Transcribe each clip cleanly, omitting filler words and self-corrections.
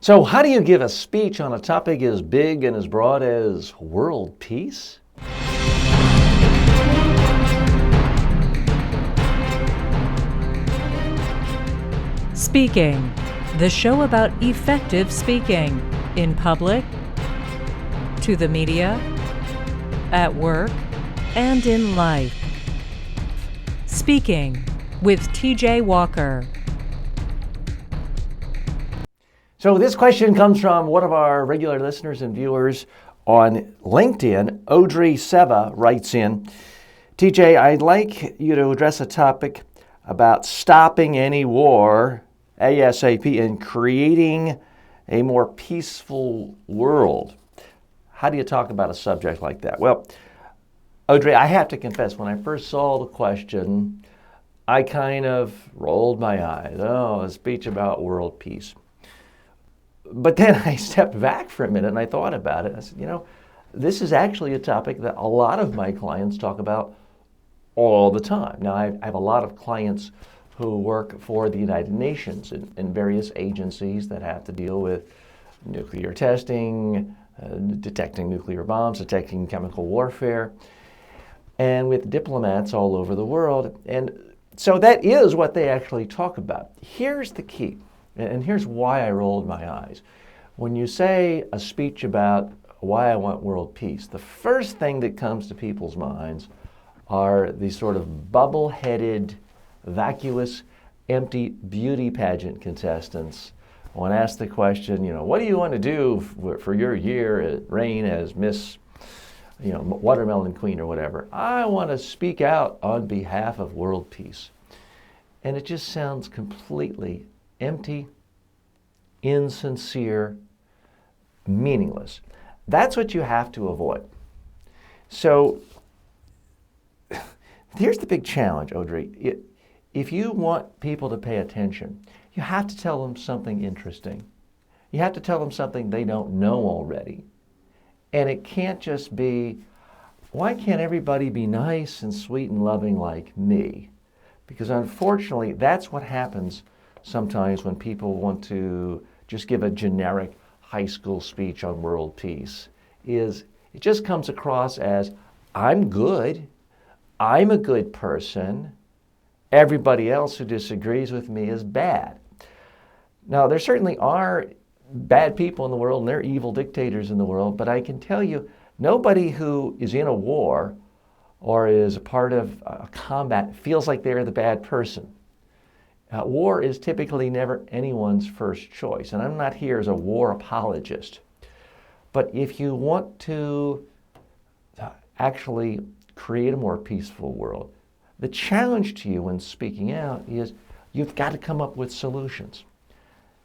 So, how do you give a speech on a topic as big and as broad as world peace? Speaking, the show about effective speaking in public, to the media, at work, and in life. Speaking with TJ Walker. So, this question comes from one of our regular listeners and viewers on LinkedIn. Audrey Seva writes in, TJ, I'd like you to address a topic about stopping any war ASAP and creating a more peaceful world. How do you talk about a subject like that? Well, Audrey, I have to confess, when I first saw the question, I kind of rolled my eyes. Oh, a speech about world peace. But then I stepped back for a minute and I thought about it. I said, this is actually a topic that a lot of my clients talk about all the time. Now, I have a lot of clients who work for the United Nations in various agencies that have to deal with nuclear testing, detecting nuclear bombs, detecting chemical warfare, and with diplomats all over the world. And so that is what they actually talk about. Here's the key, and here's why I rolled my eyes. When you say a speech about why I want world peace, the first thing that comes to people's minds are these sort of bubble-headed, vacuous, empty beauty pageant contestants. When asked the question, what do you want to do for your year at reign as Miss, Watermelon Queen or whatever? I want to speak out on behalf of world peace. And it just sounds completely empty, insincere, meaningless. That's what you have to avoid. So here's the big challenge, Audrey. If you want people to pay attention, you have to tell them something interesting. You have to tell them something they don't know already. And it can't just be, why can't everybody be nice and sweet and loving like me? Because unfortunately, that's what happens sometimes when people want to just give a generic high school speech on world peace, is it just comes across as, I'm good, I'm a good person, everybody else who disagrees with me is bad. Now, there certainly are bad people in the world and there are evil dictators in the world, but I can tell you, nobody who is in a war or is a part of a combat feels like they're the bad person. War is typically never anyone's first choice, and I'm not here as a war apologist. But if you want to actually create a more peaceful world, the challenge to you when speaking out is you've got to come up with solutions.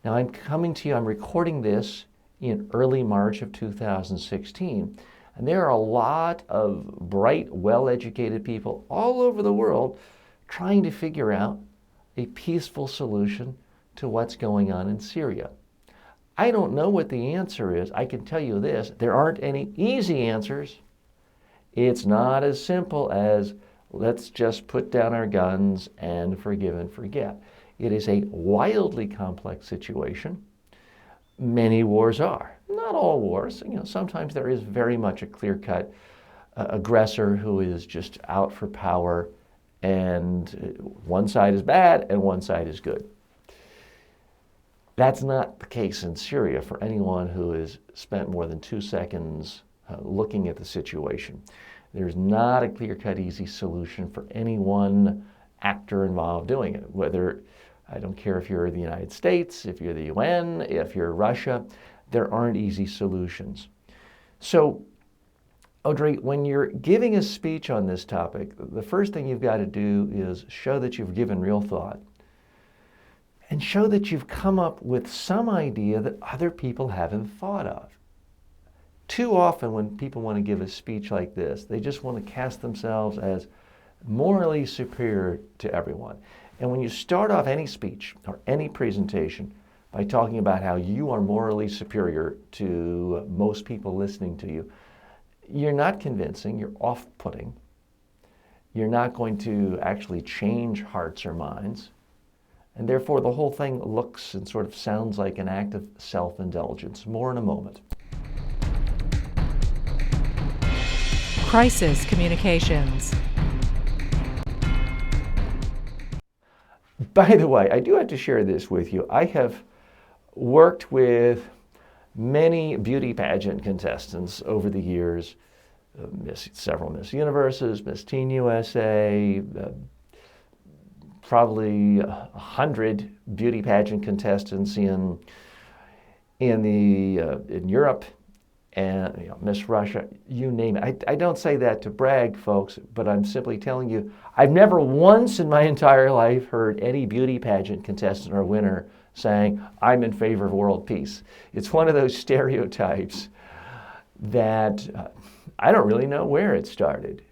Now, I'm coming to you, I'm recording this in early March of 2016, and there are a lot of bright, well-educated people all over the world trying to figure out a peaceful solution to what's going on in Syria. I don't know what the answer is. I can tell you this, there aren't any easy answers. It's not as simple as let's just put down our guns and forgive and forget. It is a wildly complex situation. Many wars are. Not all wars. Sometimes there is very much a clear-cut aggressor who is just out for power, and one side is bad and one side is good. That's not the case in Syria for anyone who has spent more than 2 seconds looking at the situation. There's not a clear-cut, easy solution for any one actor involved doing it. I don't care if you're the United States, if you're the UN, if you're Russia, there aren't easy solutions. So, Audrey, when you're giving a speech on this topic, the first thing you've got to do is show that you've given real thought and show that you've come up with some idea that other people haven't thought of. Too often when people want to give a speech like this, they just want to cast themselves as morally superior to everyone. And when you start off any speech or any presentation by talking about how you are morally superior to most people listening to you, you're not convincing, you're off-putting. You're not going to actually change hearts or minds. And therefore, the whole thing looks and sort of sounds like an act of self-indulgence. More in a moment. Crisis communications. By the way, I do have to share this with you. I have worked with many beauty pageant contestants over the years, several Miss Universes, Miss Teen USA, probably 100 beauty pageant contestants in Europe, and Miss Russia, you name it. I don't say that to brag, folks, but I'm simply telling you, I've never once in my entire life heard any beauty pageant contestant or winner saying, I'm in favor of world peace. It's one of those stereotypes that I don't really know where it started.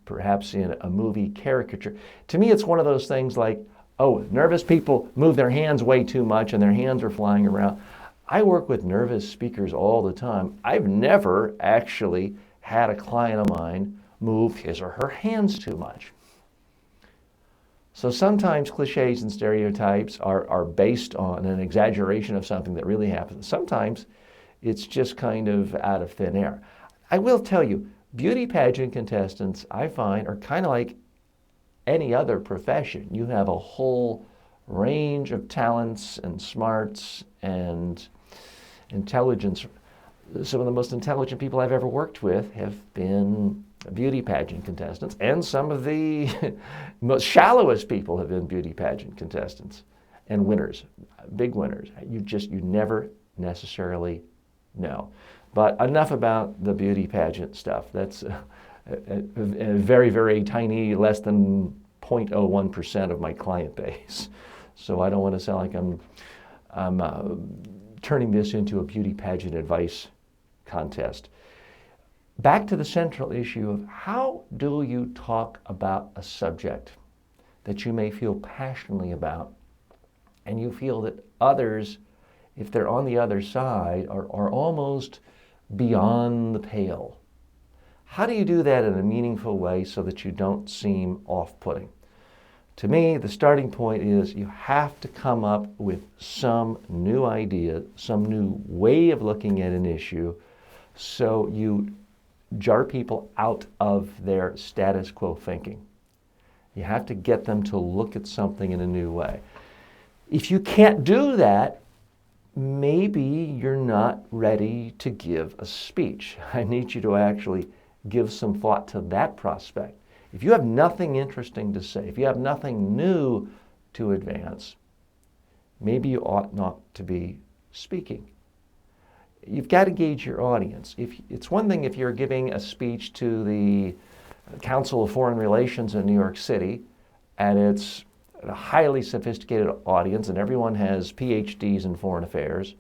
Perhaps in a movie caricature. To me, it's one of those things like, oh, nervous people move their hands way too much and their hands are flying around. I work with nervous speakers all the time. I've never actually had a client of mine move his or her hands too much. So sometimes cliches and stereotypes are based on an exaggeration of something that really happens. Sometimes it's just kind of out of thin air. I will tell you, beauty pageant contestants, I find, are kind of like any other profession. You have a whole range of talents and smarts and intelligence. Some of the most intelligent people I've ever worked with have been beauty pageant contestants, and some of the most shallowest people have been beauty pageant contestants and winners, big winners. You never necessarily know. But enough about the beauty pageant stuff. That's a very, very tiny, less than 0.01% of my client base. So I don't want to sound like I'm turning this into a beauty pageant advice contest. Back to the central issue of how do you talk about a subject that you may feel passionately about, and you feel that others, if they're on the other side, are almost beyond the pale. How do you do that in a meaningful way so that you don't seem off-putting? To me, the starting point is you have to come up with some new idea, some new way of looking at an issue, so you jar people out of their status quo thinking. You have to get them to look at something in a new way. If you can't do that, maybe you're not ready to give a speech. I need you to actually give some thought to that prospect. If you have nothing interesting to say, if you have nothing new to advance, maybe you ought not to be speaking. You've got to gauge your audience. It's one thing if you're giving a speech to the Council of Foreign Relations in New York City, and it's a highly sophisticated audience, and everyone has PhDs in foreign affairs.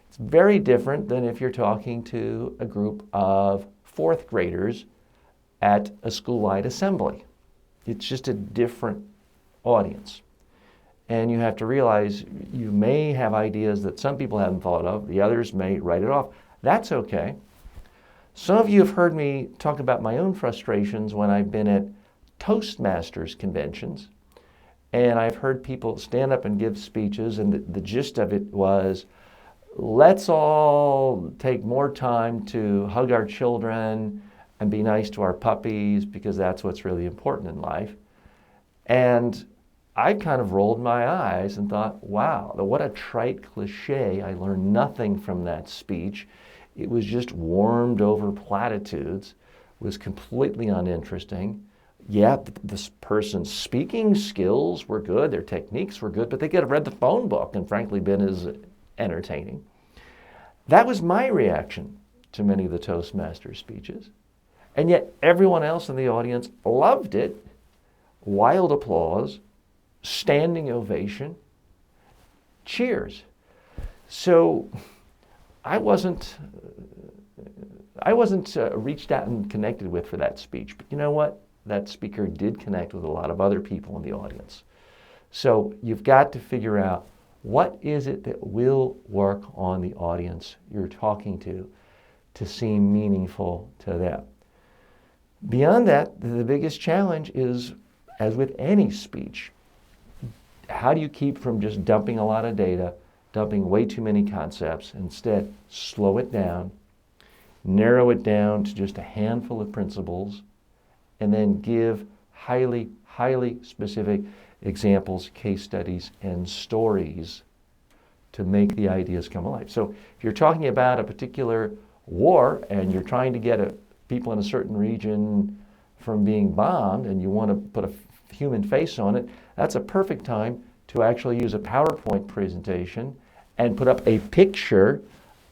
It's very different than if you're talking to a group of fourth graders at a school-wide assembly. It's just a different audience. And you have to realize you may have ideas that some people haven't thought of, the others may write it off. That's okay. Some of you have heard me talk about my own frustrations when I've been at Toastmasters conventions, and I've heard people stand up and give speeches, and the gist of it was, let's all take more time to hug our children and be nice to our puppies because that's what's really important in life. And I kind of rolled my eyes and thought, wow, what a trite cliche. I learned nothing from that speech. It was just warmed over platitudes. It was completely uninteresting. Yeah, this person's speaking skills were good, their techniques were good, but they could have read the phone book and frankly been as entertaining. That was my reaction to many of the Toastmasters speeches. And yet everyone else in the audience loved it. Wild applause, standing ovation, cheers. So I wasn't reached out and connected with for that speech. But you know what? That speaker did connect with a lot of other people in the audience. So you've got to figure out what is it that will work on the audience you're talking to seem meaningful to them. Beyond that, the biggest challenge is, as with any speech, how do you keep from just dumping a lot of data, dumping way too many concepts? Instead, slow it down, narrow it down to just a handful of principles, and then give highly, highly specific examples, case studies, and stories to make the ideas come alive. So if you're talking about a particular war and you're trying to get people in a certain region from being bombed and you want to put a human face on it, that's a perfect time to actually use a PowerPoint presentation and put up a picture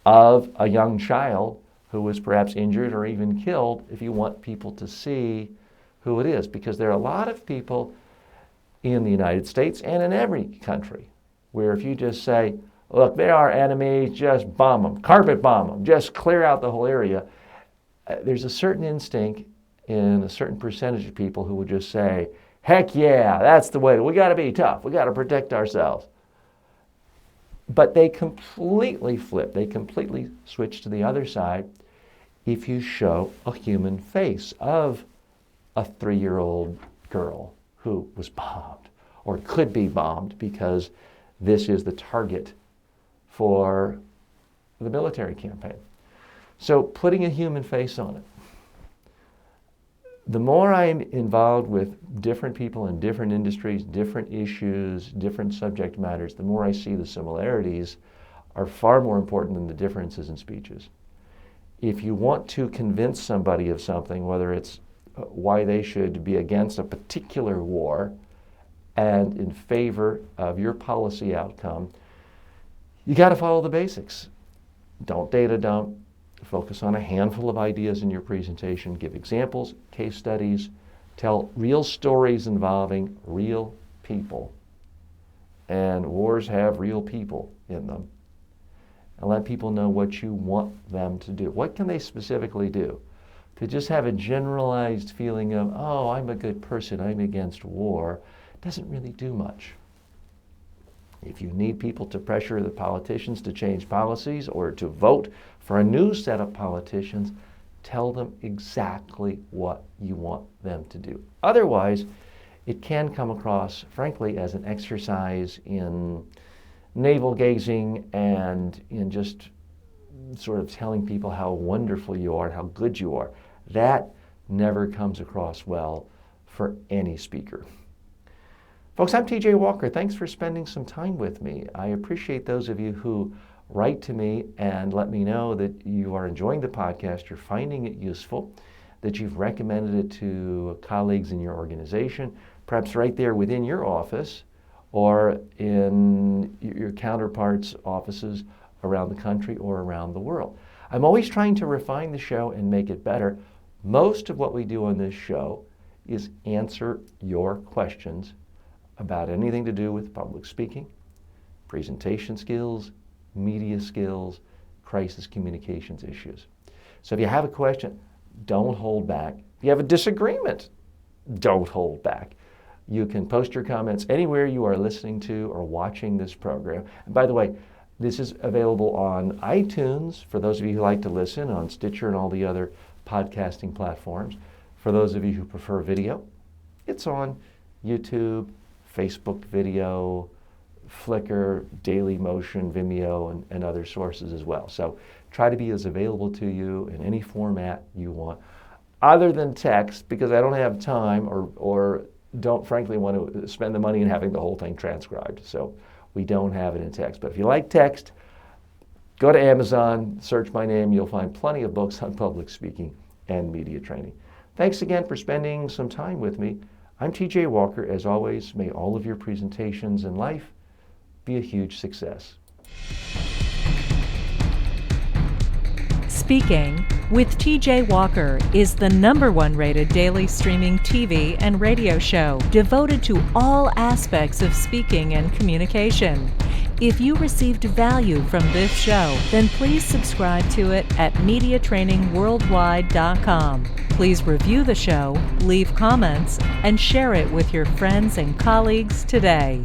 of a young child who was perhaps injured or even killed if you want people to see who it is. Because there are a lot of people in the United States and in every country where if you just say, look, they are enemies, just bomb them, carpet bomb them, just clear out the whole area, there's a certain instinct in a certain percentage of people who would just say, heck yeah, that's the way, we got to be tough, we got to protect ourselves. But they completely flip, they completely switch to the other side if you show a human face of a 3-year-old girl who was bombed or could be bombed because this is the target for the military campaign. So putting a human face on it. The more I'm involved with different people in different industries, different issues, different subject matters, the more I see the similarities are far more important than the differences in speeches. If you want to convince somebody of something, whether it's why they should be against a particular war and in favor of your policy outcome, you got to follow the basics. Don't data dump. Focus on a handful of ideas in your presentation. Give examples, case studies. Tell real stories involving real people. And wars have real people in them. And let people know what you want them to do. What can they specifically do? To just have a generalized feeling of, oh, I'm a good person, I'm against war, doesn't really do much. If you need people to pressure the politicians to change policies or to vote for a new set of politicians, tell them exactly what you want them to do. Otherwise, it can come across, frankly, as an exercise in navel-gazing and in just sort of telling people how wonderful you are and how good you are. That never comes across well for any speaker. Folks, I'm TJ Walker. Thanks for spending some time with me. I appreciate those of you who write to me and let me know that you are enjoying the podcast, you're finding it useful, that you've recommended it to colleagues in your organization, perhaps right there within your office or in your counterparts' offices around the country or around the world. I'm always trying to refine the show and make it better. Most of what we do on this show is answer your questions about anything to do with public speaking, presentation skills, media skills, crisis communications issues. So if you have a question, don't hold back. If you have a disagreement, don't hold back. You can post your comments anywhere you are listening to or watching this program. And by the way, this is available on iTunes for those of you who like to listen, on Stitcher and all the other podcasting platforms. For those of you who prefer video, it's on YouTube, Facebook video, Flickr, Dailymotion, Vimeo, and other sources as well. So try to be as available to you in any format you want, other than text, because I don't have time or don't frankly want to spend the money in having the whole thing transcribed. So we don't have it in text. But if you like text, go to Amazon, search my name, you'll find plenty of books on public speaking and media training. Thanks again for spending some time with me. I'm TJ Walker. As always, may all of your presentations in life be a huge success. Speaking with TJ Walker is the #1 rated daily streaming TV and radio show devoted to all aspects of speaking and communication. If you received value from this show, then please subscribe to it at MediaTrainingWorldwide.com. Please review the show, leave comments, and share it with your friends and colleagues today.